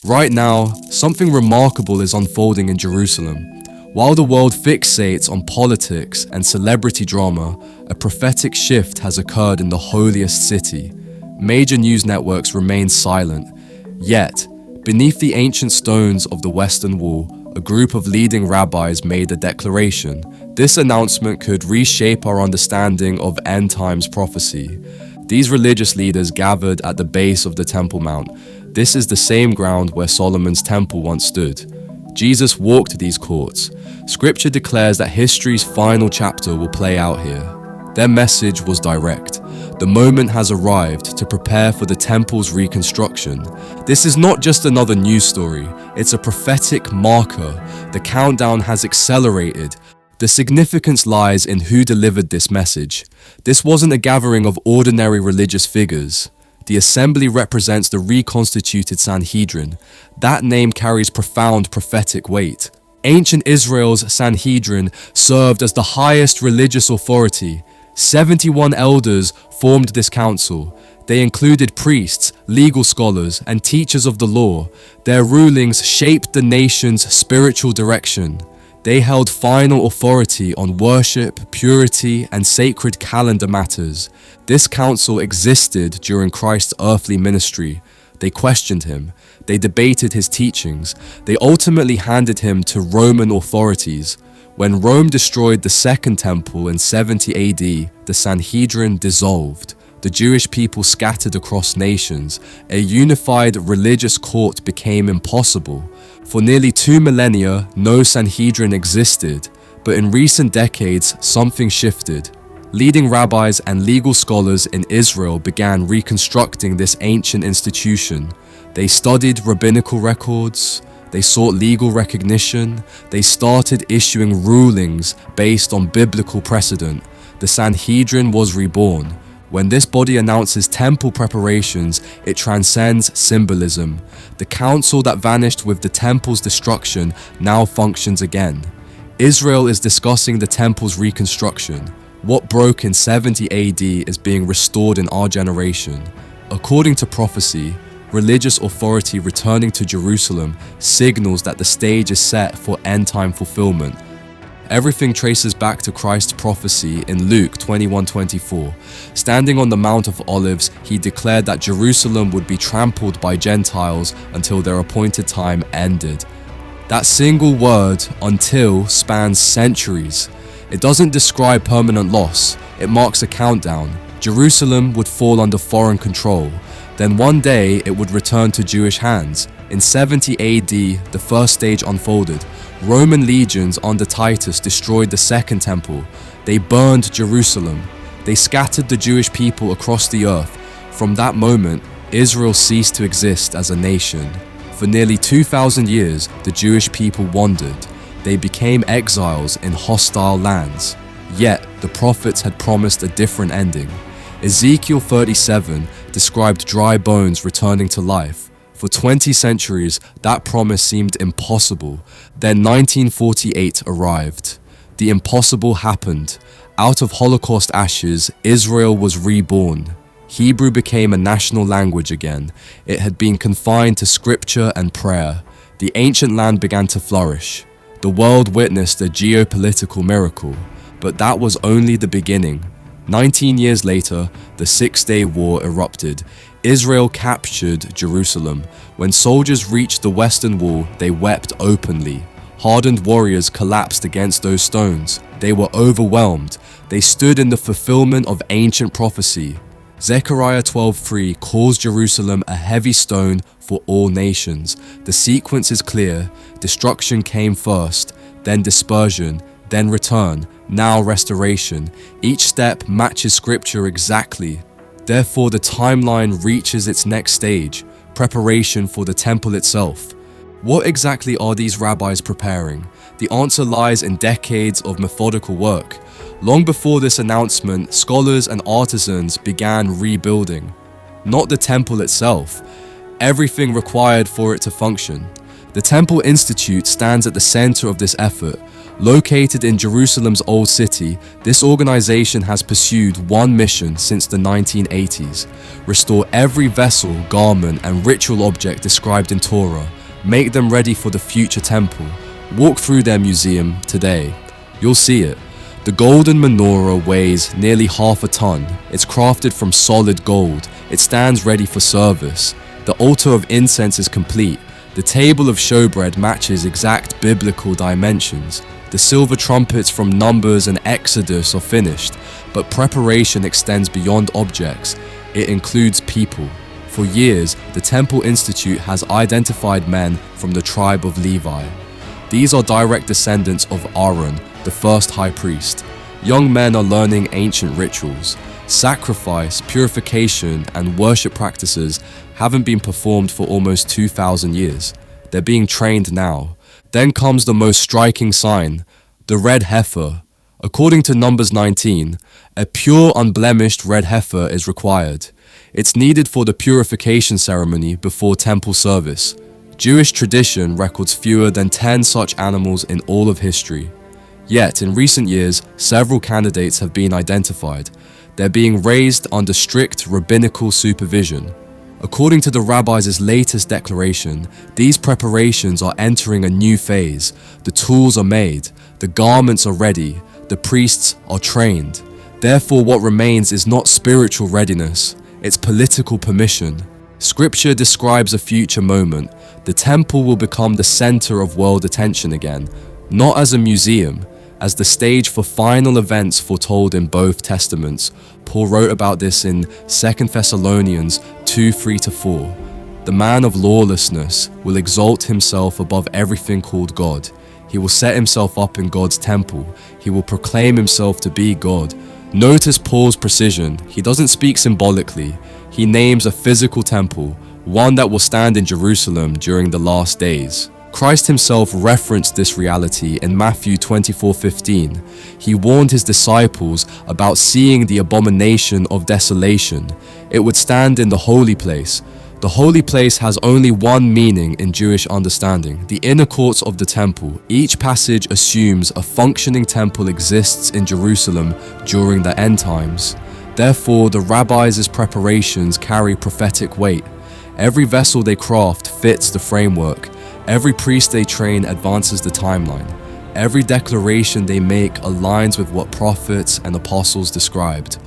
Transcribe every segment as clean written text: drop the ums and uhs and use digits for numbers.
Right now, something remarkable is unfolding in Jerusalem. While the world fixates on politics and celebrity drama, a prophetic shift has occurred in the holiest city. Major news networks remain silent. Yet, beneath the ancient stones of the Western Wall, a group of leading rabbis made a declaration. This announcement could reshape our understanding of end times prophecy. These religious leaders gathered at the base of the Temple Mount. This is the same ground where Solomon's temple once stood. Jesus walked these courts. Scripture declares that history's final chapter will play out here. Their message was direct. The moment has arrived to prepare for the temple's reconstruction. This is not just another news story, it's a prophetic marker. The countdown has accelerated. The significance lies in who delivered this message. This wasn't a gathering of ordinary religious figures. The assembly represents the reconstituted Sanhedrin. That name carries profound prophetic weight. Ancient Israel's Sanhedrin served as the highest religious authority. 71 elders formed this council. They included priests, legal scholars, and teachers of the law. Their rulings shaped the nation's spiritual direction. They held final authority on worship, purity, and sacred calendar matters. This council existed during Christ's earthly ministry. They questioned him. They debated his teachings. They ultimately handed him to Roman authorities. When Rome destroyed the Second Temple in 70 AD, the Sanhedrin dissolved. The Jewish people scattered across nations. A unified religious court became impossible. For nearly 2 millennia, no Sanhedrin existed, but in recent decades, something shifted. Leading rabbis and legal scholars in Israel began reconstructing this ancient institution. They studied rabbinical records, they sought legal recognition, they started issuing rulings based on biblical precedent. The Sanhedrin was reborn. When this body announces temple preparations, it transcends symbolism. The council that vanished with the temple's destruction now functions again. Israel is discussing the temple's reconstruction. What broke in 70 AD is being restored in our generation. According to prophecy, religious authority returning to Jerusalem signals that the stage is set for end-time fulfillment. Everything traces back to Christ's prophecy in Luke 21:24. Standing on the Mount of Olives, he declared that Jerusalem would be trampled by Gentiles until their appointed time ended. That single word, until, spans centuries. It doesn't describe permanent loss, it marks a countdown. Jerusalem would fall under foreign control. Then one day it would return to Jewish hands. In 70 AD, the first stage unfolded. Roman legions under Titus destroyed the Second Temple. They burned Jerusalem. They scattered the Jewish people across the earth. From that moment, Israel ceased to exist as a nation. For nearly 2,000 years, the Jewish people wandered. They became exiles in hostile lands. Yet, the prophets had promised a different ending. Ezekiel 37 described dry bones returning to life. For 20 centuries, that promise seemed impossible. Then 1948 arrived. The impossible happened. Out of Holocaust ashes, Israel was reborn. Hebrew became a national language again. It had been confined to scripture and prayer. The ancient land began to flourish. The world witnessed a geopolitical miracle. But that was only the beginning. 19 years later, the Six-Day War erupted. Israel captured Jerusalem. When soldiers reached the Western Wall, they wept openly. Hardened warriors collapsed against those stones. They were overwhelmed. They stood in the fulfillment of ancient prophecy. Zechariah 12:3 calls Jerusalem a heavy stone for all nations. The sequence is clear. Destruction came first, then dispersion, then return, now restoration. Each step matches scripture exactly. Therefore, the timeline reaches its next stage, preparation for the temple itself. What exactly are these rabbis preparing? The answer lies in decades of methodical work. Long before this announcement, scholars and artisans began rebuilding. Not the temple itself, everything required for it to function. The Temple Institute stands at the center of this effort. Located in Jerusalem's Old City, this organization has pursued one mission since the 1980s: restore every vessel, garment, and ritual object described in Torah, make them ready for the future temple. Walk through their museum today. You'll see it. The golden menorah weighs nearly half a ton. It's crafted from solid gold. It stands ready for service. The altar of incense is complete. The table of showbread matches exact biblical dimensions. The silver trumpets from Numbers and Exodus are finished, but preparation extends beyond objects. It includes people. For years, the Temple Institute has identified men from the tribe of Levi. These are direct descendants of Aaron, the first high priest. Young men are learning ancient rituals. Sacrifice, purification, and worship practices haven't been performed for almost 2,000 years. They're being trained now. Then comes the most striking sign, the red heifer. According to Numbers 19, a pure, unblemished red heifer is required. It's needed for the purification ceremony before temple service. Jewish tradition records fewer than 10 such animals in all of history. Yet, in recent years, several candidates have been identified. They're being raised under strict rabbinical supervision. According to the Rabbis' latest declaration, these preparations are entering a new phase. The tools are made, the garments are ready, the priests are trained. Therefore, what remains is not spiritual readiness, it's political permission. Scripture describes a future moment. The temple will become the center of world attention again, not as a museum, as the stage for final events foretold in both testaments. Paul wrote about this in 2 Thessalonians 2:3-4. The man of lawlessness will exalt himself above everything called God. He will set himself up in God's temple. He will proclaim himself to be God. Notice Paul's precision. He doesn't speak symbolically. He names a physical temple, one that will stand in Jerusalem during the last days. Christ himself referenced this reality in Matthew 24:15. He warned his disciples about seeing the abomination of desolation. It would stand in the holy place. The holy place has only one meaning in Jewish understanding, the inner courts of the temple. Each passage assumes a functioning temple exists in Jerusalem during the end times. Therefore, the rabbis' preparations carry prophetic weight. Every vessel they craft fits the framework. Every priest they train advances the timeline. Every declaration they make aligns with what prophets and apostles described.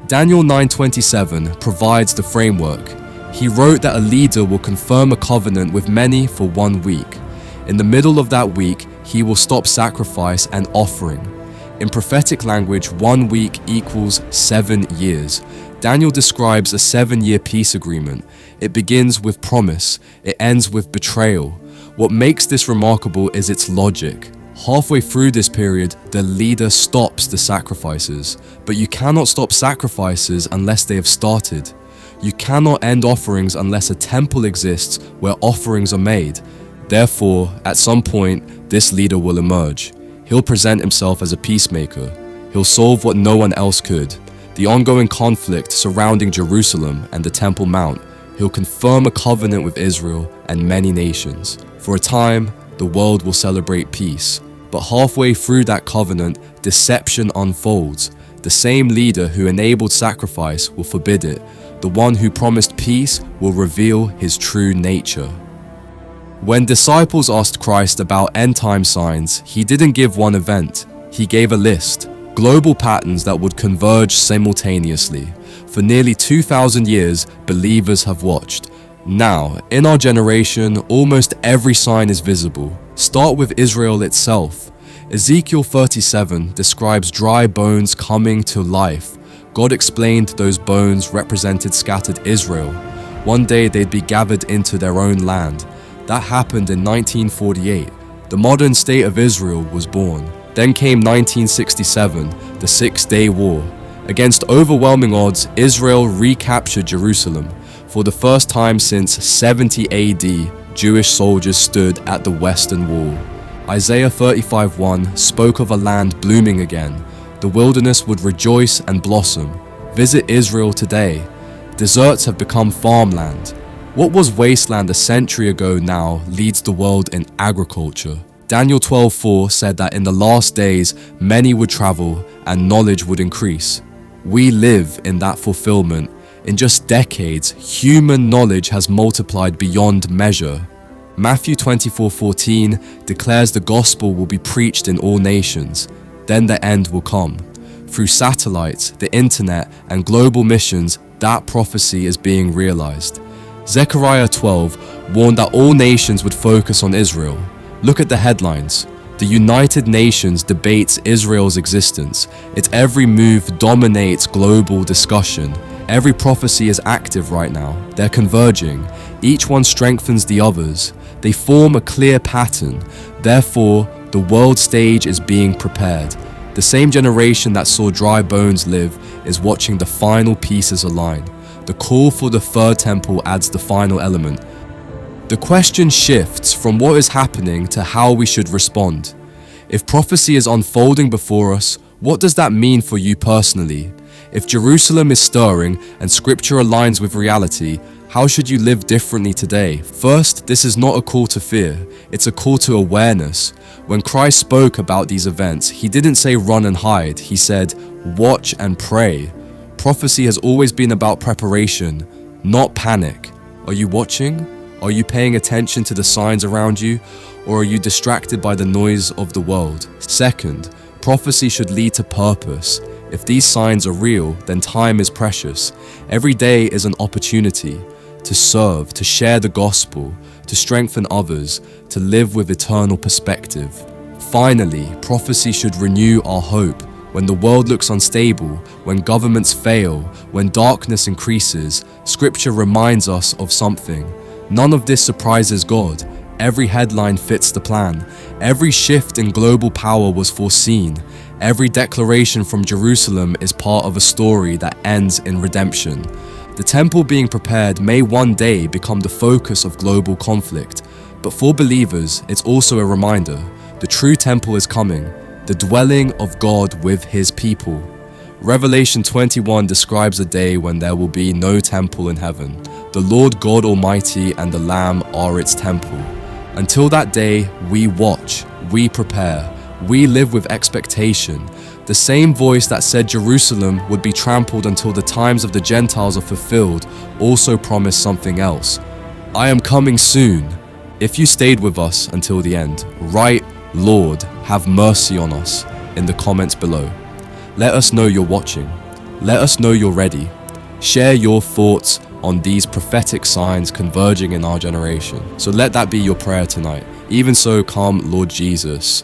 Daniel 9:27 provides the framework. He wrote that a leader will confirm a covenant with many for 1 week. In the middle of that week, he will stop sacrifice and offering. In prophetic language, 1 week equals 7 years. Daniel describes a 7-year peace agreement. It begins with promise. It ends with betrayal. What makes this remarkable is its logic. Halfway through this period, the leader stops the sacrifices. But you cannot stop sacrifices unless they have started. You cannot end offerings unless a temple exists where offerings are made. Therefore, at some point, this leader will emerge. He'll present himself as a peacemaker. He'll solve what no one else could. The ongoing conflict surrounding Jerusalem and the Temple Mount. He'll confirm a covenant with Israel and many nations. For a time, the world will celebrate peace. But halfway through that covenant, deception unfolds. The same leader who enabled sacrifice will forbid it. The one who promised peace will reveal his true nature. When disciples asked Christ about end-time signs, he didn't give one event. He gave a list. Global patterns that would converge simultaneously. For nearly 2,000 years, believers have watched. Now, in our generation, almost every sign is visible. Start with Israel itself. Ezekiel 37 describes dry bones coming to life. God explained those bones represented scattered Israel. One day they'd be gathered into their own land. That happened in 1948. The modern state of Israel was born. Then came 1967, the Six-Day War. Against overwhelming odds, Israel recaptured Jerusalem. For the first time since 70 AD, Jewish soldiers stood at the Western Wall. Isaiah 35:1 spoke of a land blooming again. The wilderness would rejoice and blossom. Visit Israel today. Deserts have become farmland. What was wasteland a century ago now leads the world in agriculture. Daniel 12:4 said that in the last days many would travel and knowledge would increase. We live in that fulfillment. In just decades, human knowledge has multiplied beyond measure. Matthew 24:14 declares the gospel will be preached in all nations, then the end will come. Through satellites, the internet, and global missions, that prophecy is being realized. Zechariah 12 warned that all nations would focus on Israel. Look at the headlines. The United Nations debates Israel's existence. Its every move dominates global discussion. Every prophecy is active right now. They're converging. Each one strengthens the others. They form a clear pattern. Therefore, the world stage is being prepared. The same generation that saw dry bones live is watching the final pieces align. The call for the third temple adds the final element. The question shifts from what is happening to how we should respond. If prophecy is unfolding before us, what does that mean for you personally? If Jerusalem is stirring and scripture aligns with reality, how should you live differently today? First, this is not a call to fear, it's a call to awareness. When Christ spoke about these events, he didn't say run and hide, he said watch and pray. Prophecy has always been about preparation, not panic. Are you watching? Are you paying attention to the signs around you? Or are you distracted by the noise of the world? Second, prophecy should lead to purpose. If these signs are real, then time is precious. Every day is an opportunity to serve, to share the gospel, to strengthen others, to live with eternal perspective. Finally, prophecy should renew our hope. When the world looks unstable, when governments fail, when darkness increases, scripture reminds us of something. None of this surprises God. Every headline fits the plan. Every shift in global power was foreseen. Every declaration from Jerusalem is part of a story that ends in redemption. The temple being prepared may one day become the focus of global conflict, but for believers, it's also a reminder. The true temple is coming, the dwelling of God with his people. Revelation 21 describes a day when there will be no temple in heaven. The Lord God Almighty and the Lamb are its temple. Until that day, we watch, we prepare, we live with expectation. The same voice that said Jerusalem would be trampled until the times of the Gentiles are fulfilled also promised something else. I am coming soon. If you stayed with us until the end, write, Lord, have mercy on us in the comments below. Let us know you're watching. Let us know you're ready. Share your thoughts on these prophetic signs converging in our generation. So let that be your prayer tonight. Even so, come, Lord Jesus.